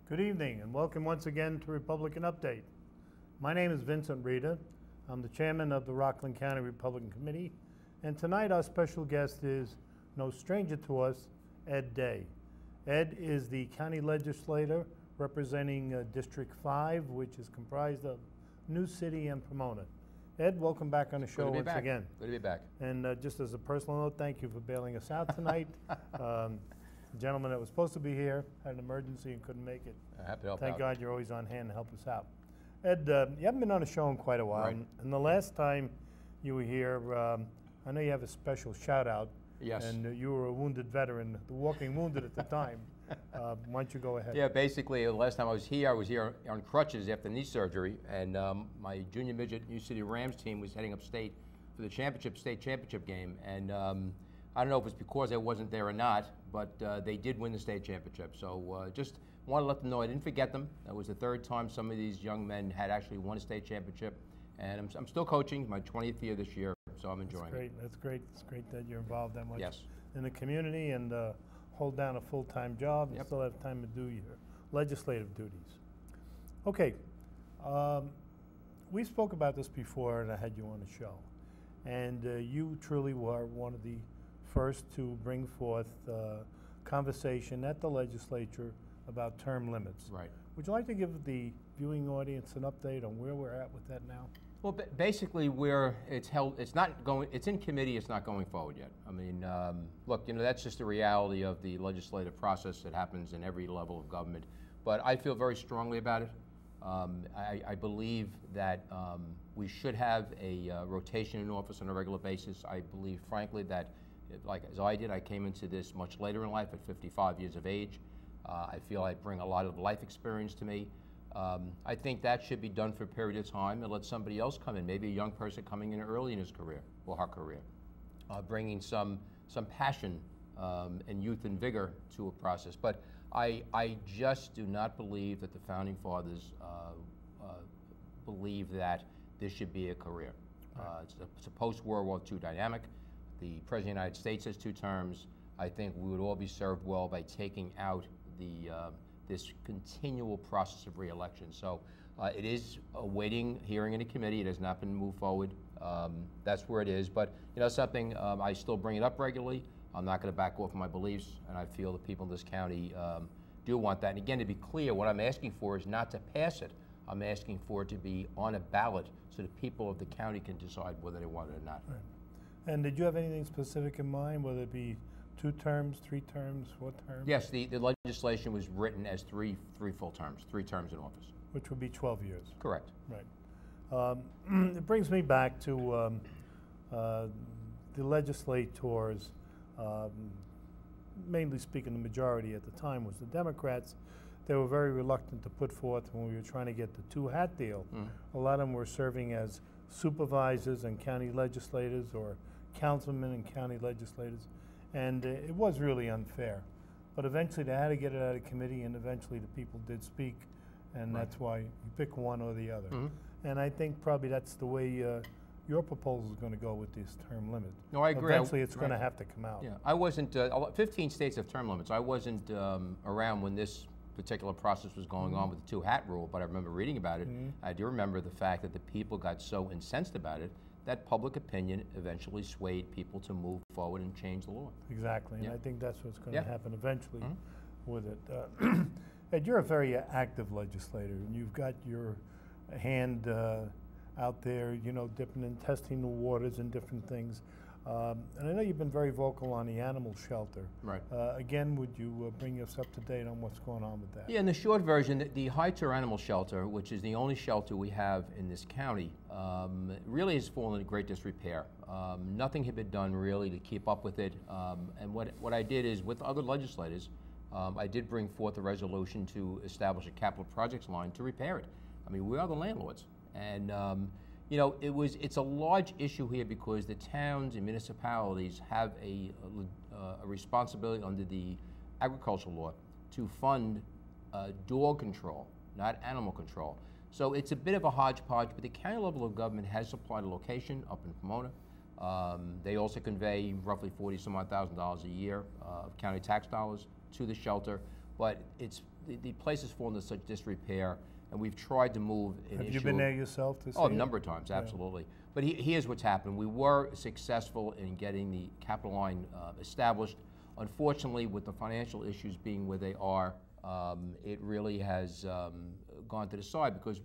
Good evening and welcome once again to Republican Update. My name is Vincent Rita. I'm the chairman of the Rockland County Republican Committee, and tonight our special guest is no stranger to us, Ed Day. Ed is the county legislator representing District 5, which is comprised of New City and Pomona. Ed, welcome back on the show once again. Good to be back. And just as a personal note, thank you for bailing us out tonight. The gentleman that was supposed to be here had an emergency and couldn't make it. Happy to help Thank out. God you're always on hand to help us out. Ed, you haven't been on the show in quite a while. Right. And the last time you were here, I know you have a special shout out. Yes. And you were a wounded veteran, the walking wounded at the time. Why don't you go ahead? Yeah, basically, the last time I was here on crutches after knee surgery, and my junior midget New City Rams team was heading upstate for the state championship game. And I don't know if it's because I wasn't there or not, but they did win the state championship. So just want to let them know I didn't forget them. That was the third time some of these young men had actually won a state championship. And I'm still coaching, my 20th year this year, so I'm enjoying it. That's great. It's great that you're involved that much in the community and hold down a full-time job and still have time to do your legislative duties. Okay, we spoke about this before and I had you on the show. And you truly were one of the first to bring forth conversation at the legislature about term limits. Right. Would you like to give the viewing audience an update on where we're at with that now? Well, basically, it's in committee. It's not going forward yet. I mean, look, that's just the reality of the legislative process that happens in every level of government. But I feel very strongly about it. I believe that we should have a rotation in office on a regular basis. I believe, frankly, that like as I did, I came into this much later in life at 55 years of age. I feel I bring a lot of life experience to me. I think that should be done for a period of time and let somebody else come in, maybe a young person coming in early in his career or her career, bringing some passion and youth and vigor to a process. But I just do not believe that the Founding Fathers believe that this should be a career. It's a post-World War II dynamic. The President of the United States has 2 terms. I think we would all be served well by taking out this continual process of re-election. So it is awaiting hearing in a committee. It has not been moved forward. That's where it is. But something I still bring it up regularly. I'm not going to back off my beliefs, and I feel the people in this county do want that. And again, to be clear, what I'm asking for is not to pass it. I'm asking for it to be on a ballot so the people of the county can decide whether they want it or not. Right. And did you have anything specific in mind, whether it be 2 terms, 3 terms, 4 terms? Yes, the legislation was written as three full terms, 3 terms in office. Which would be 12 years. Correct. Right. It brings me back to the legislators, mainly speaking the majority at the time was the Democrats. They were very reluctant to put forth when we were trying to get the 2-hat deal. A lot of them were serving as supervisors and county legislators or councilmen and county legislators. And it was really unfair. But eventually they had to get it out of committee, and eventually the people did speak, and that's why you pick one or the other. And I think probably that's the way your proposal is going to go with this term limit. No, I agree. Eventually it's going to have to come out. Yeah, I wasn't, 15 states have term limits. I wasn't around when this particular process was going on with the 2-hat rule, but I remember reading about it. I do remember the fact that the people got so incensed about it that public opinion eventually swayed people to move forward and change the law. Exactly, and I think that's what's going to happen eventually with it. Ed, you're a very active legislator, and you've got your hand out there, dipping and testing the waters and different things. And I know you've been very vocal on the animal shelter. Right. Again, would you bring us up to date on what's going on with that? Yeah, in the short version, the Hightower Animal Shelter, which is the only shelter we have in this county, really has fallen into great disrepair. Nothing had been done really to keep up with it. And what I did is, with other legislators, I did bring forth a resolution to establish a capital projects line to repair it. I mean, we are the landlords. And it's a large issue here because the towns and municipalities have a responsibility under the agricultural law to fund dog control, not animal control. So it's a bit of a hodgepodge, but the county level of government has supplied a location up in Pomona. They also convey roughly $40-some-odd thousand a year of county tax dollars to the shelter, but it's the place has fallen into such disrepair, and we've tried to move an issue. Have you been there yourself to see Oh, a it? number of times, absolutely. But here's what's happened. We were successful in getting the capital line established. Unfortunately, with the financial issues being where they are, it really has gone to the side because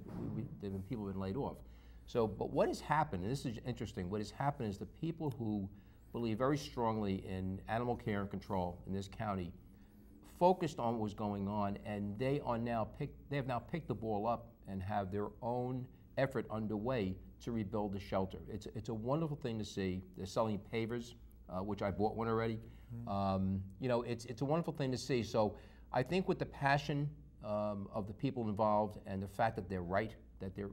people have been laid off. So, but what has happened, and this is interesting, what has happened is the people who believe very strongly in animal care and control in this county focused on what was going on, and they have now picked the ball up and have their own effort underway to rebuild the shelter. It's a wonderful thing to see. They're selling pavers, which I bought one already. You know, it's a wonderful thing to see. So I think with the passion of the people involved and the fact that they're right, that there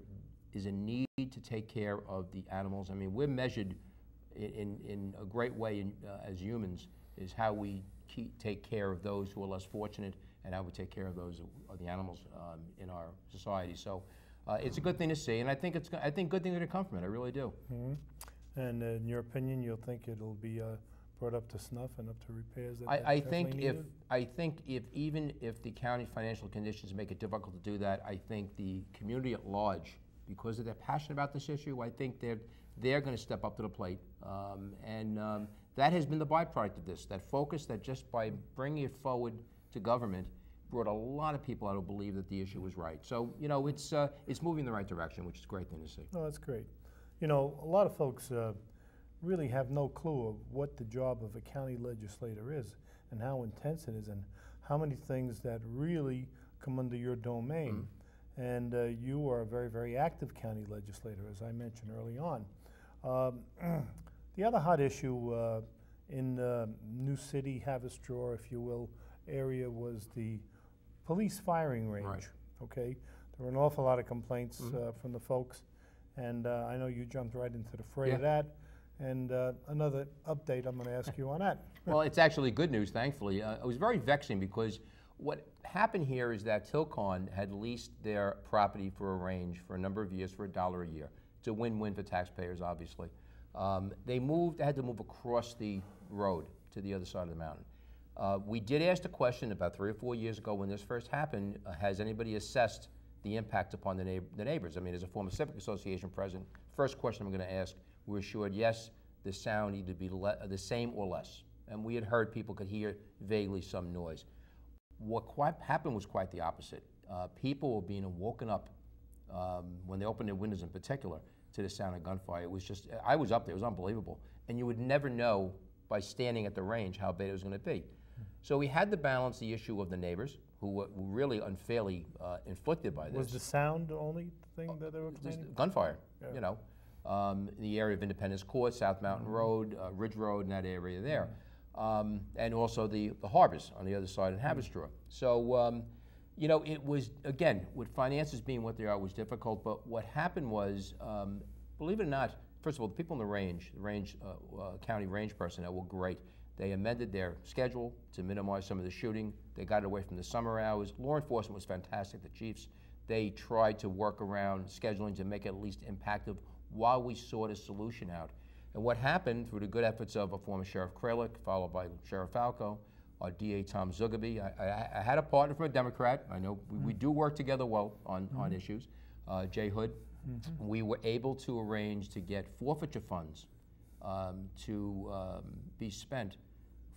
is a need to take care of the animals. I mean, we're measured in a great way as humans, is how we take care of those who are less fortunate and how we take care of those of the animals in our society. So it's a good thing to see, and I think good things are going to come from it. I really do. Mm-hmm. And in your opinion, you'll think it'll be brought up to snuff and up to repairs that I think needed? if the county financial conditions make it difficult to do that, I think the community at large, because they're passionate about this issue, I think they're going to step up to the plate, and that has been the byproduct of this. That focus, that just by bringing it forward to government, brought a lot of people out who believe that the issue was right. So you know, it's moving in the right direction, which is a great thing to see. Oh, that's great. You know, a lot of folks really have no clue of what the job of a county legislator is and how intense it is and how many things that really come under your domain. And you are a very, very active county legislator, as I mentioned early on. The other hot issue in New City, Haverstraw, if you will, area was the police firing range. Right. Okay, there were an awful lot of complaints from the folks, and I know you jumped right into the fray of that. And another update I'm going to ask you on that. Well, it's actually good news, thankfully. It was very vexing because what happened here is that Tilcon had leased their property for a range for a number of years for $1 a year. It's a win-win for taxpayers, obviously. They had to move across the road to the other side of the mountain. We did ask the question about 3 or 4 years ago when this first happened, has anybody assessed the impact upon the neighbors? I mean, as a former civic association president, first question I'm going to ask, we're assured, yes, the sound needed to be the same or less. And we had heard people could hear vaguely some noise. What happened was quite the opposite. People were being woken up when they opened their windows in particular to the sound of gunfire. It was just, I was up there, it was unbelievable. And you would never know by standing at the range how bad it was going to be. So we had to balance the issue of the neighbors, who were really unfairly inflicted by this. Was the sound the only thing that they were complaining? Gunfire, you know. In the area of Independence Court, South Mountain Road, Ridge Road, in that area there. And also the harbors on the other side in Haverstraw. So, you know, it was, again, with finances being what they are, it was difficult, but what happened was, believe it or not, first of all, the people in the range, county range personnel were great. They amended their schedule to minimize some of the shooting. They got it away from the summer hours. Law enforcement was fantastic, the chiefs. They tried to work around scheduling to make it at least impactful while we sought a solution out. And what happened through the good efforts of a former Sheriff Kralik, followed by Sheriff Falco, our DA Tom Zugaby. I had a partner from a Democrat. I know we do work together well on issues, Jay Hood. We were able to arrange to get forfeiture funds to be spent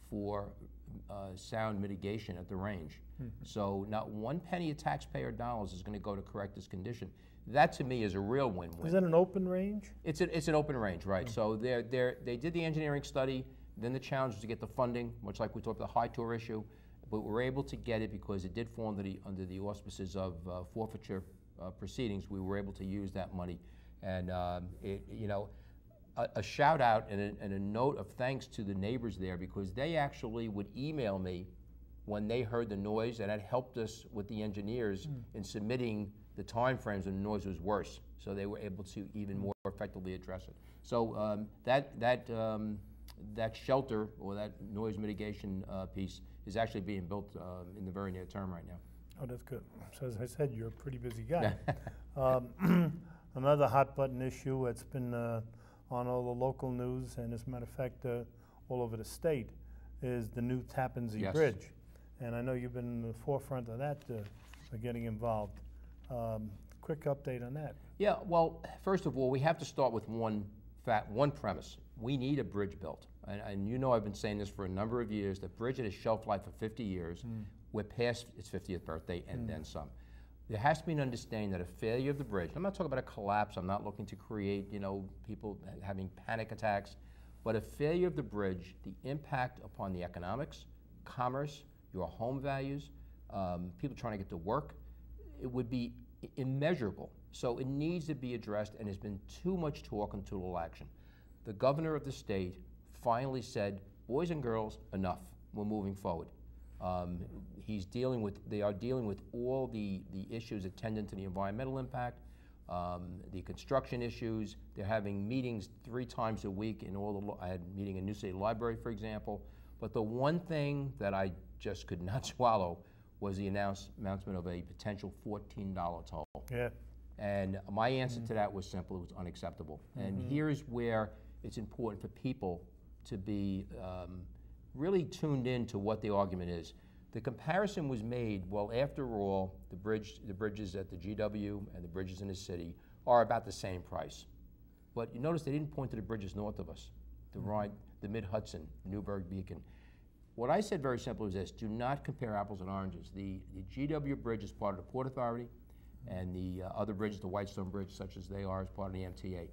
for sound mitigation at the range. So not one penny of taxpayer dollars is going to go to correct this condition. That to me is a real win-win. Is that an open range? It's an open range, right? So they did the engineering study. Then the challenge was to get the funding, much like we talked about the high tour issue. But we were able to get it because it did fall under the auspices of forfeiture proceedings. We were able to use that money, and you know, a shout out and a note of thanks to the neighbors there, because they actually would email me when they heard the noise, and that helped us with the engineers in submitting the time frames when the noise was worse, so they were able to even more effectively address it. So that shelter or that noise mitigation piece is actually being built in the very near term right now. Oh, that's good. So as I said, you're a pretty busy guy. Another hot button issue that's been on all the local news, and as a matter of fact, all over the state, is the new Tappan Zee Bridge. and I know you've been in the forefront of that, getting involved. Quick update on that. Yeah, well, first of all, we have to start with one premise. We need a bridge built. And you know I've been saying this for a number of years. The bridge had a shelf life of 50 years. We're past its 50th birthday and then some. There has to be an understanding that a failure of the bridge, I'm not talking about a collapse, I'm not looking to create, people having panic attacks, but a failure of the bridge, the impact upon the economics, commerce, your home values, people trying to get to work, it would be immeasurable. So it needs to be addressed, and there's been too much talk and too little action. The governor of the state finally said, boys and girls, enough, we're moving forward. They are dealing with all the issues attendant to the environmental impact, the construction issues. They're having meetings 3 times a week I had a meeting in New City Library, for example. But the one thing that I just could not swallow was the announcement of a potential $14 toll. Yeah. And my answer to that was simple, it was unacceptable. And here's where it's important for people to be really tuned in to what the argument is. The comparison was made, well, after all, the bridges at the GW and the bridges in the city are about the same price. But you notice they didn't point to the bridges north of us, the Mid-Hudson, Newburgh Beacon. What I said very simply was this: do not compare apples and oranges. The GW Bridge is part of the Port Authority, and the other bridges, the Whitestone Bridge, such as they are, as part of the MTA.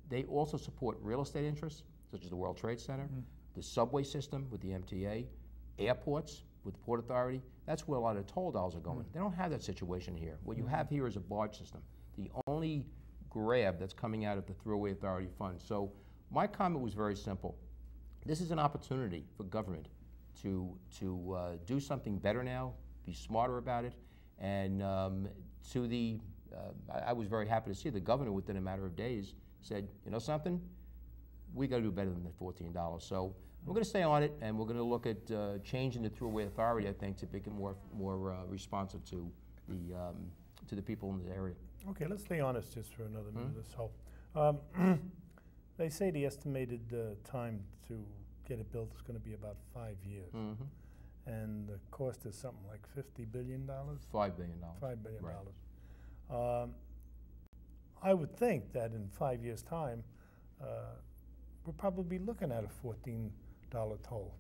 They also support real estate interests, such as the World Trade Center, the subway system with the MTA, airports with the Port Authority. That's where a lot of toll dollars are going. They don't have that situation here. What you have here is a barge system, the only grab that's coming out of the Thruway Authority fund. So my comment was very simple. This is an opportunity for government to do something better now, be smarter about it, and I was very happy to see the governor within a matter of days said, you know something, we got to do better than the $14. So we're going to stay on it, and we're going to look at changing the Thruway Authority, I think, to make it more responsive to the people in the area. Okay, let's stay honest just for another minute or so. They say the estimated time to get it built is going to be about 5 years. And the cost is something like $50 billion? $5 billion. $5 billion. Right. I would think that in 5 years' time, we'll probably be looking at a $14 toll.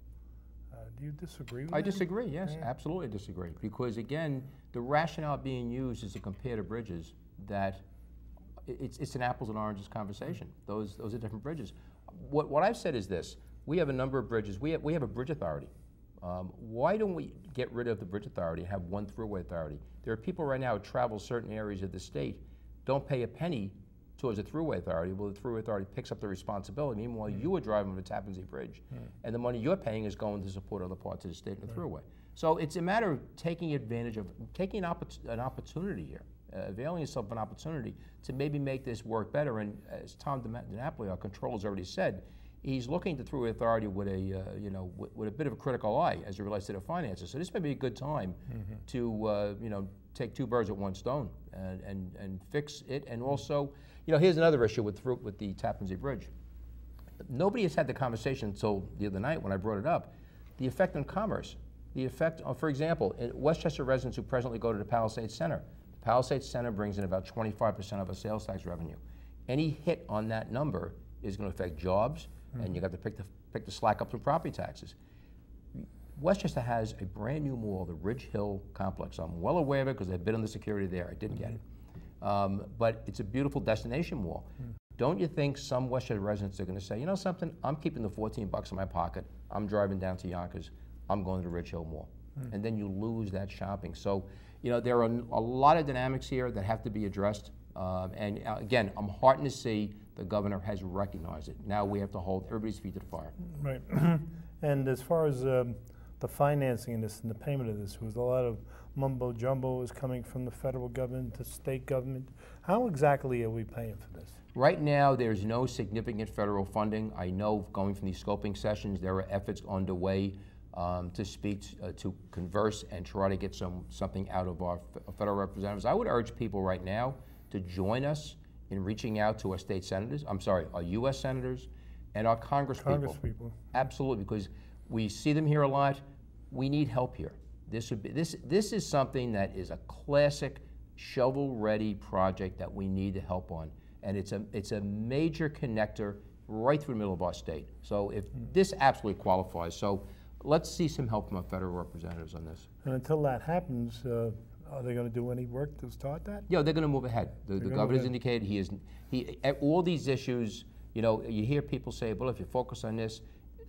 Do you disagree with that? I disagree, yes, absolutely disagree. Because again, the rationale being used is to compare to bridges that it's an apples and oranges conversation. Those are different bridges. What I've said is this: we have a number of bridges. We have a bridge authority. Why don't we get rid of the bridge authority and have one thruway authority? There are people right now who travel certain areas of the state, don't pay a penny towards a thruway authority. Well, the thruway authority picks up the responsibility. Meanwhile, you are driving on the Tappan Zee Bridge, and the money you're paying is going to support other parts of the state in the thruway. So it's a matter of taking advantage of, taking an opportunity here, availing yourself of an opportunity to maybe make this work better. And as Tom DiNapoli, our controller, has already said, he's looking to thruway authority with a with a bit of a critical eye as it relates to their finances. So this may be a good time to take 2 birds with 1 stone and fix it. And also, here's another issue with the Tappan Zee Bridge. Nobody has had the conversation until the other night when I brought it up. The effect on commerce, the effect on, for example, Westchester residents who presently go to the Palisades Center. The Palisades Center brings in about 25% of our sales tax revenue. Any hit on that number is going to affect jobs, and you got to pick the slack up from property taxes. Westchester has a brand new mall, the Ridge Hill Complex. I'm well aware of it because I've been on the security there. I didn't get it. But it's a beautiful destination mall. Don't you think some Westchester residents are going to say, you know something, I'm keeping the $14 in my pocket, I'm driving down to Yonkers, I'm going to the Ridge Hill Mall. And then you lose that shopping. So, there are a lot of dynamics here that have to be addressed. And again, I'm heartened to see the governor has recognized it. Now we have to hold everybody's feet to the fire. Right. And as far as the financing in this and the payment of this, there was a lot of mumbo jumbo is coming from the federal government to state government. How exactly are we paying for this? Right now, there's no significant federal funding. I know going from these scoping sessions, there are efforts underway to speak, to converse, and try to get something out of our federal representatives. I would urge people right now to join us in reaching out to our state senators, our U.S. senators, and our congresspeople. Congresspeople. Absolutely, because we see them here a lot. We need help here. This would be this is something that is a classic shovel-ready project that we need to help on, and it's a major connector right through the middle of our state. So if this absolutely qualifies, so let's see some help from our federal representatives on this. And until that happens, are they going to do any work to start that? Yeah, they're going to move ahead. The governor's indicated all these issues. You know, you hear people say, well, if you focus on this,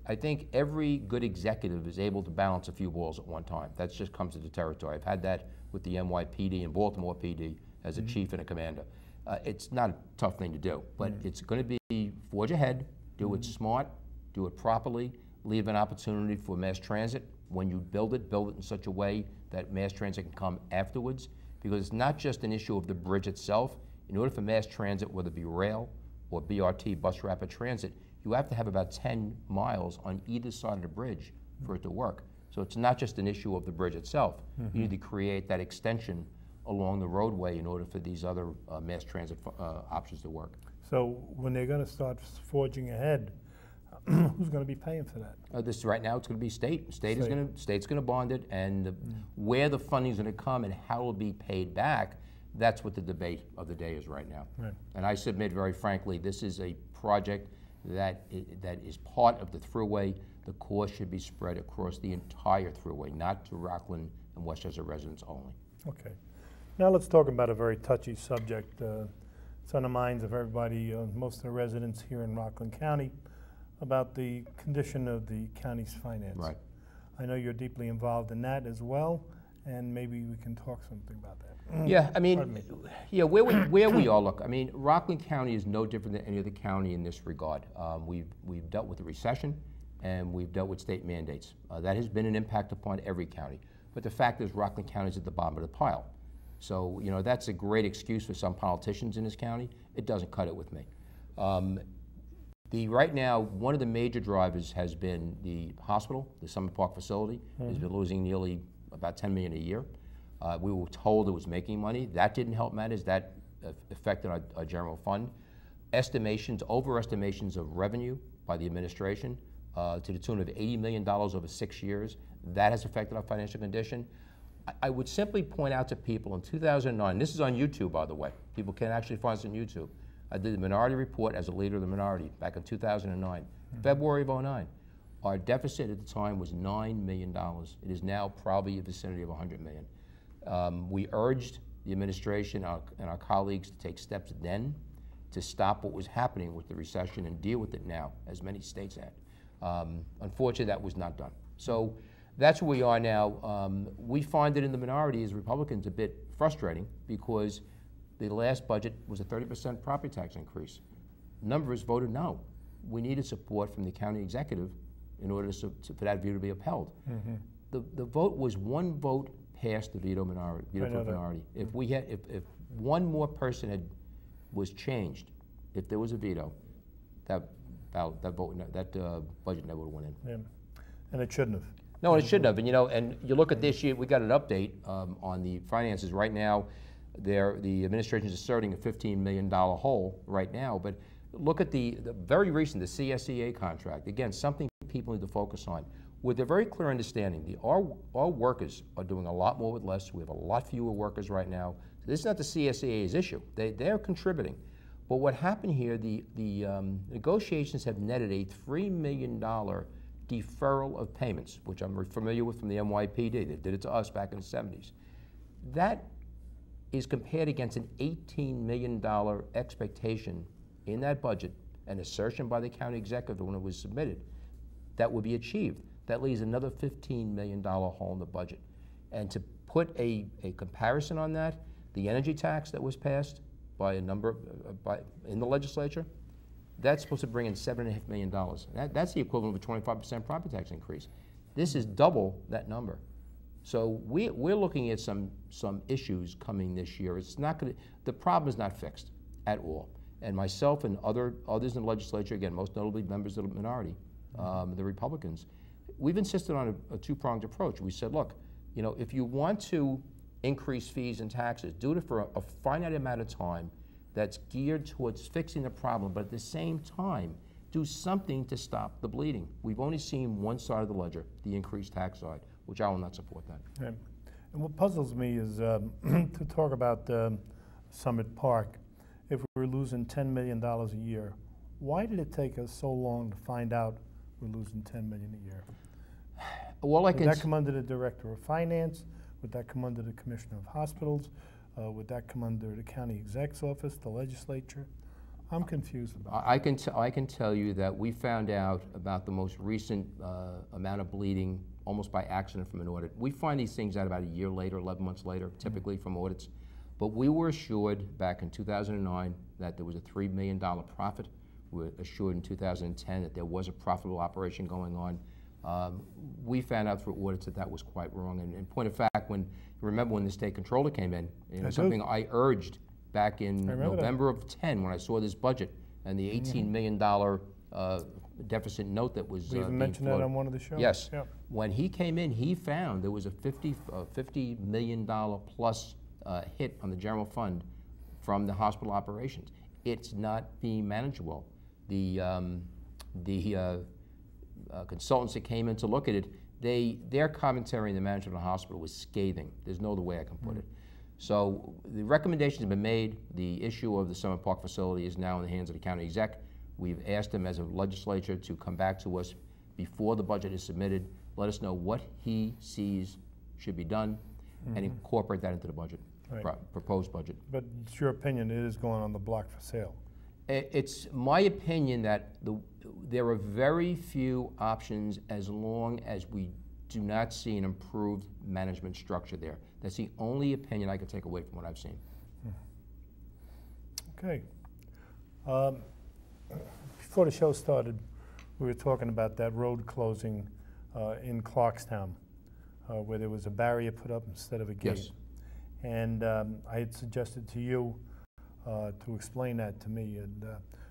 I think every good executive is able to balance a few balls at one time. That just comes to the territory. I've had that with the NYPD and Baltimore PD as a chief and a commander. It's not a tough thing to do, but it's going to be forge ahead, do it smart, do it properly, leave an opportunity for mass transit. When you build it in such a way that mass transit can come afterwards, because it's not just an issue of the bridge itself. In order for mass transit, whether it be rail or BRT, bus rapid transit, you have to have about 10 miles on either side of the bridge for it to work. So it's not just an issue of the bridge itself. You need to create that extension along the roadway in order for these other mass transit options to work. So when they're going to start forging ahead, who's going to be paying for that? This right now, it's going to be state. State's going to bond it, and where the funding is going to come and how it will be paid back. That's what the debate of the day is right now. Right. And I submit very frankly, this is a project that is part of the thruway. The cost should be spread across the entire thruway, not to Rockland and Westchester residents only. Okay. Now let's talk about a very touchy subject. It's on the minds of everybody, most of the residents here in Rockland County, about the condition of the county's finances. Right. I know you're deeply involved in that as well, and maybe we can talk something about that. Yeah, I mean, yeah, where we all look. I mean, Rockland County is no different than any other county in this regard. We've dealt with the recession, and we've dealt with state mandates. That has been an impact upon every county. But the fact is, Rockland County is at the bottom of the pile. So, you know, that's a great excuse for some politicians in this county. It doesn't cut it with me. Right now, one of the major drivers has been the hospital, the Summit Park facility, has been losing nearly about $10 million a year. We were told it was making money. That didn't help matters. That affected our general fund. Overestimations of revenue by the administration to the tune of $80 million over 6 years. That has affected our financial condition. I would simply point out to people in 2009, this is on YouTube, by the way. People can actually find this on YouTube. I did the Minority Report as a leader of the minority back in 2009. February of 2009. Our deficit at the time was $9 million. It is now probably in the vicinity of $100 million. We urged the administration and our colleagues to take steps then to stop what was happening with the recession and deal with it now, as many states had. Unfortunately, that was not done. So that's where we are now. We find it in the minority as Republicans a bit frustrating because the last budget was a 30% property tax increase. Numbers voted no. We needed support from the county executive in order for that view to be upheld. The vote was one vote past the veto minority. If one more person was changed, if there was a veto, that budget never would have went in. Yeah. And it shouldn't have. No, it shouldn't have. And you know, and you look at this year, we got an update on the finances right now. The administration is asserting a $15 million hole right now, but look at the very recent, the CSEA contract. Again, something people need to focus on. With a very clear understanding, our workers are doing a lot more with less. We have a lot fewer workers right now. So this is not the CSEA's issue. They're contributing. But what happened here, the negotiations have netted a $3 million deferral of payments, which I'm familiar with from the NYPD. They did it to us back in the 70s. That is compared against an $18 million expectation in that budget, an assertion by the county executive when it was submitted, that would be achieved. That leaves another $15 million hole in the budget. And to put a comparison on that, the energy tax that was passed by in the legislature, that's supposed to bring in $7.5 million. That's the equivalent of a 25% property tax increase. This is double that number. So we're looking at some issues coming this year. It's not going to, the problem is not fixed at all. And myself and others in the legislature, again, most notably members of the minority, the Republicans, we've insisted on a two-pronged approach. We said, look, you know, if you want to increase fees and taxes, do it for a finite amount of time that's geared towards fixing the problem, but at the same time, do something to stop the bleeding. We've only seen one side of the ledger, the increased tax side. which I will not support that. Right. And what puzzles me is to talk about Summit Park. If we're losing $10 million a year, why did it take us so long to find out we're losing $10 million a year? Well, Would that come under the Director of Finance? Would that come under the Commissioner of Hospitals? Would that come under the County Exec's office, the legislature? I'm confused about that. I can tell you that we found out about the most recent amount of bleeding almost by accident from an audit. We find these things out about a year later, 11 months later, typically from audits. But we were assured back in 2009 that there was a $3 million profit. We were assured in 2010 that there was a profitable operation going on. We found out through audits that that was quite wrong. And in point of fact, remember when the state controller came in, something I urged back in November of 10 when I saw this budget and the $18 million deficit note that was we even mentioned that on one of the shows. Yes. Yeah. When he came in, he found there was a $50 million plus hit on the general fund from the hospital operations. It's not being manageable. The consultants that came in to look at it, their commentary in the management of the hospital was scathing. There's no other way I can put it. So the recommendations have been made. The issue of the Summit Park facility is now in the hands of the county exec. We've asked him as a legislature to come back to us before the budget is submitted, let us know what he sees should be done, and incorporate that into the budget, proposed budget. But it's your opinion it is going on the block for sale? It's my opinion that there are very few options as long as we do not see an improved management structure there. That's the only opinion I can take away from what I've seen. Okay. Before the show started, we were talking about that road closing in Clarkstown, where there was a barrier put up instead of a gate. Yes. And I had suggested to you to explain that to me, and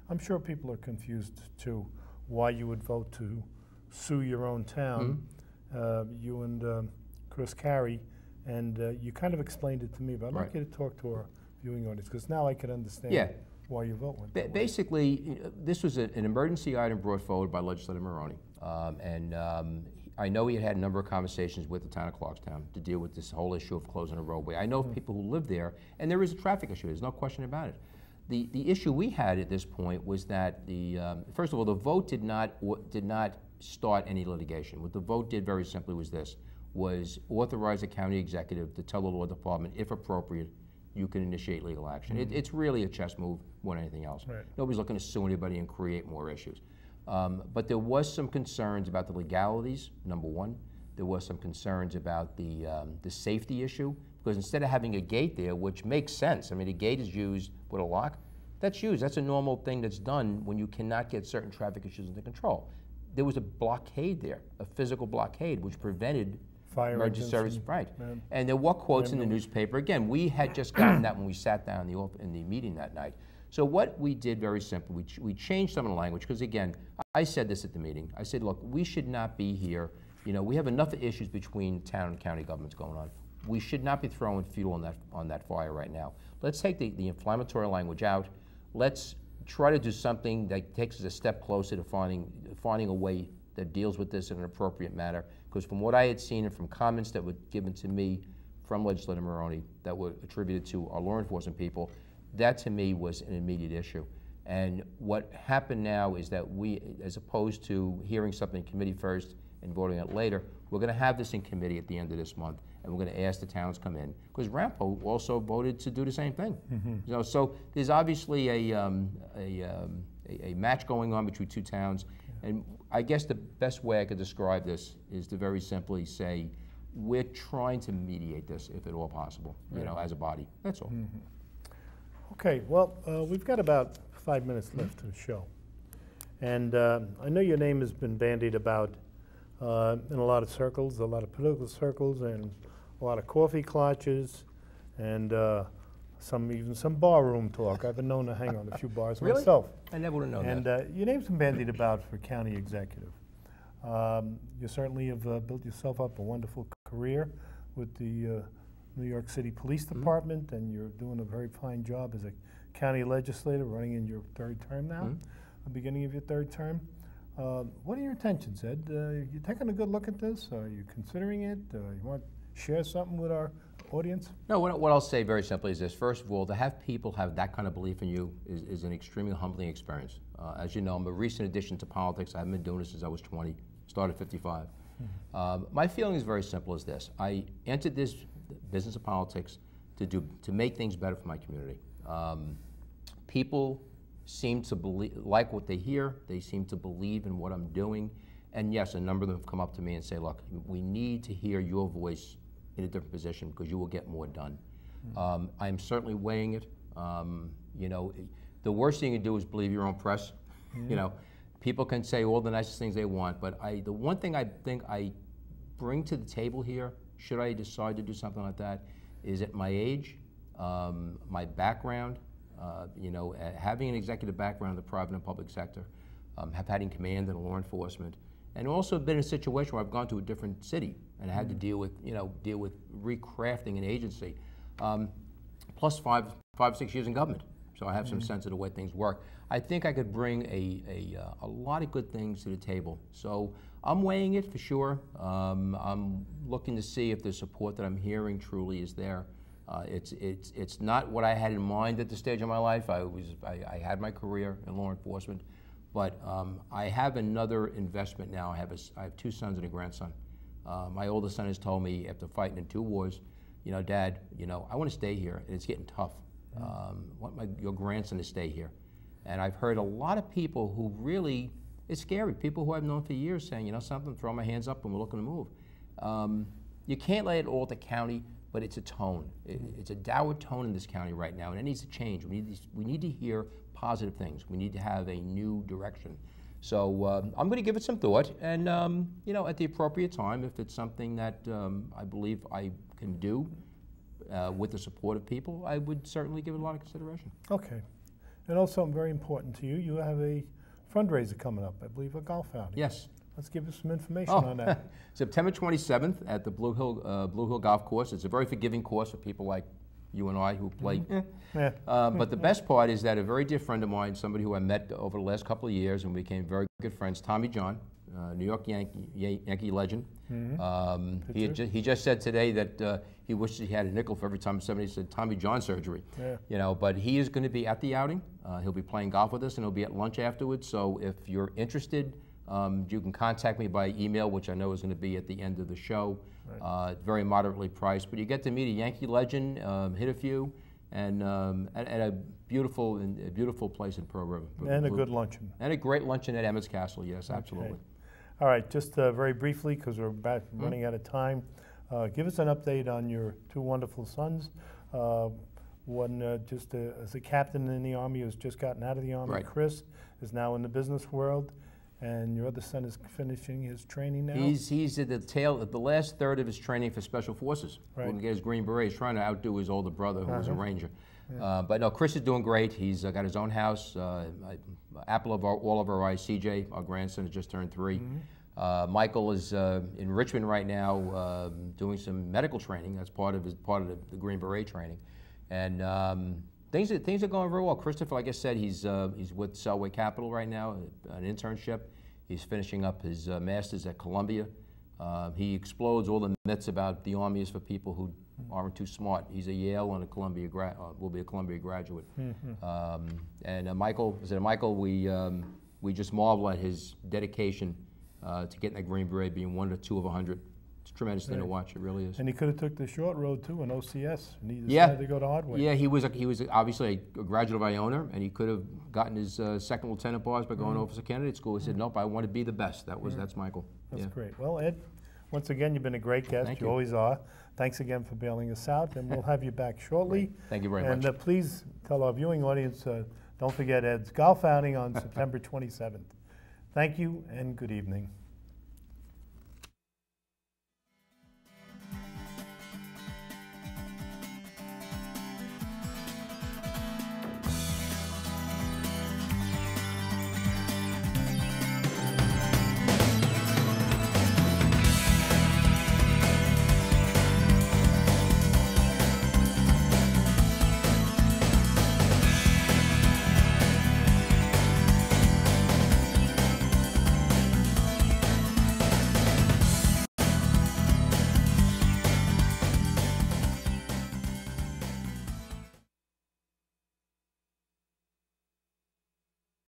I'm sure people are confused too, why you would vote to sue your own town, you and Chris Carey, and you kind of explained it to me, but I'd like you to talk to our viewing audience, because now I could understand why you vote went that way. Basically, this was an emergency item brought forward by Legislator Maroney, and I know he had a number of conversations with the town of Clarkstown to deal with this whole issue of closing a roadway. I know people who live there, and there is a traffic issue, there's no question about it. The issue we had at this point was that first of all, the vote did not start any litigation. What the vote did very simply was this, was authorize the county executive to tell the law department, if appropriate, you can initiate legal action. It's really a chess move more than anything else. Right. Nobody's looking to sue anybody and create more issues. But there was some concerns about the legalities, number one. There was some concerns about the safety issue, because instead of having a gate there, which makes sense, I mean, a gate is used with a lock, that's used. That's a normal thing that's done when you cannot get certain traffic issues under control. There was a blockade there, a physical blockade, which prevented Fire emergency service, engines, right. man. And there were quotes in the newspaper. Again, we had just gotten that when we sat down in the meeting that night. So what we did very simply, we changed some of the language, because again, I said this at the meeting. I said, look, we should not be here. You know, we have enough issues between town and county governments going on. We should not be throwing fuel on that fire right now. Let's take the inflammatory language out. Let's try to do something that takes us a step closer to finding a way that deals with this in an appropriate manner. Because from what I had seen and from comments that were given to me from Legislator Maroney that were attributed to our law enforcement people, that to me was an immediate issue. And what happened now is that we, as opposed to hearing something in committee first and voting it later, we're going to have this in committee at the end of this month, and we're going to ask the towns come in, because Rampo also voted to do the same thing. You know, so there's obviously a match going on between two towns, and I guess the best way I could describe this is to very simply say, we're trying to mediate this, if at all possible, you know, as a body. That's all. Okay, well, we've got about 5 minutes left of the show. And I know your name has been bandied about in a lot of circles, a lot of political circles, and a lot of coffee clutches, and even some barroom talk. I've been known to hang on a few bars myself. I never would have known that. And your name's been bandied about for county executive. You certainly have built yourself up a wonderful career with the New York City Police Department, and you're doing a very fine job as a county legislator, running in your third term now, the beginning of your third term. What are your intentions, Ed? You taking a good look at this? Are you considering it? You want to share something with our audience? No, what I'll say very simply is this. First of all, to have people have that kind of belief in you is an extremely humbling experience. As you know, I'm a recent addition to politics. I haven't been doing this since I was 20, started at 55. My feeling is very simple as this. I entered this business of politics to make things better for my community. People seem to like what they hear. They seem to believe in what I'm doing. And yes, a number of them have come up to me and say, look, we need to hear your voice in a different position because you will get more done. I'm certainly weighing it. You know, the worst thing you can do is believe your own press. You know, people can say all the nicest things they want, but the one thing I think I bring to the table here, should I decide to do something like that, is at my age, my background, you know, having an executive background in the private and public sector, have had in command in law enforcement, and also been in a situation where I've gone to a different city and had to deal with, you know, recrafting an agency, plus five, 6 years in government. So I have some sense of the way things work. I think I could bring a lot of good things to the table. So I'm weighing it for sure. I'm looking to see if the support that I'm hearing truly is there. It's not what I had in mind at this stage of my life. I had my career in law enforcement, but I have another investment now. I have 2 sons and a grandson. My oldest son has told me after fighting in 2 wars, you know, Dad, you know, I want to stay here, and it's getting tough. I want your grandson to stay here. And I've heard a lot of people who really, it's scary, people who I've known for years saying, you know something, throw my hands up and we're looking to move. You can't lay it all at the county, but it's a tone. It's a dour tone in this county right now, and it needs to change. We need to hear positive things. We need to have a new direction. So I'm going to give it some thought, and you know, at the appropriate time, if it's something that I believe I can do with the support of people, I would certainly give it a lot of consideration. Okay. And also very important to you, you have a fundraiser coming up, I believe a golf outing. Yes. Let's give us some information on that. September 27th at the Blue Hill Golf Course. It's a very forgiving course for people like you and I who play. Yeah. But the best part is that a very dear friend of mine, somebody who I met over the last couple of years and we became very good friends, Tommy John, New York Yankee legend. He just said today that he wishes he had a nickel for every time somebody said Tommy John surgery. Yeah. You know, but he is going to be at the outing. He'll be playing golf with us, and he'll be at lunch afterwards. So if you're interested, you can contact me by email, which I know is going to be at the end of the show. Right. Very moderately priced, but you get to meet a Yankee legend, hit a few, and at a beautiful place in Pearl River. And a good luncheon. And a great luncheon at Emmons Castle. Yes, absolutely. Okay. All right, just very briefly, because we're about running out of time, give us an update on your 2 wonderful sons. One just as a captain in the Army who's just gotten out of the Army. Right. Chris is now in the business world, and your other son is finishing his training now. He's at the last third of his training for Special Forces. Right. When he get his Green Beret, he's trying to outdo his older brother, who was a Ranger. Yeah. But no, Chris is doing great. He's got his own house. Apple of all of our eyes. CJ, our grandson, has just turned 3. Michael is in Richmond right now doing some medical training. That's part of the Green Beret training, and things are going very well. Christopher, like I said, he's with Selway Capital right now, an internship. He's finishing up his master's at Columbia. He explodes all the myths about the Army is for people who aren't too smart. He's a Yale and a Columbia will be a Columbia graduate. And Michael, we just marvel at his dedication to getting that Green Beret, being 1 or 2 of 100. It's a tremendous thing to watch. It really is. And he could have took the short road too in OCS, and he decided to go to Hardway. Yeah, he was obviously a graduate of Iona, and he could have gotten his second lieutenant bars by going over to candidate school. He said, "Nope, I want to be the best." That's Michael. That's great. Well, Ed, once again, you've been a great guest. Thank you always are. Thanks again for bailing us out, and we'll have you back shortly. Thank you very much. And please tell our viewing audience, don't forget Ed's golf outing on September 27th. Thank you, and good evening.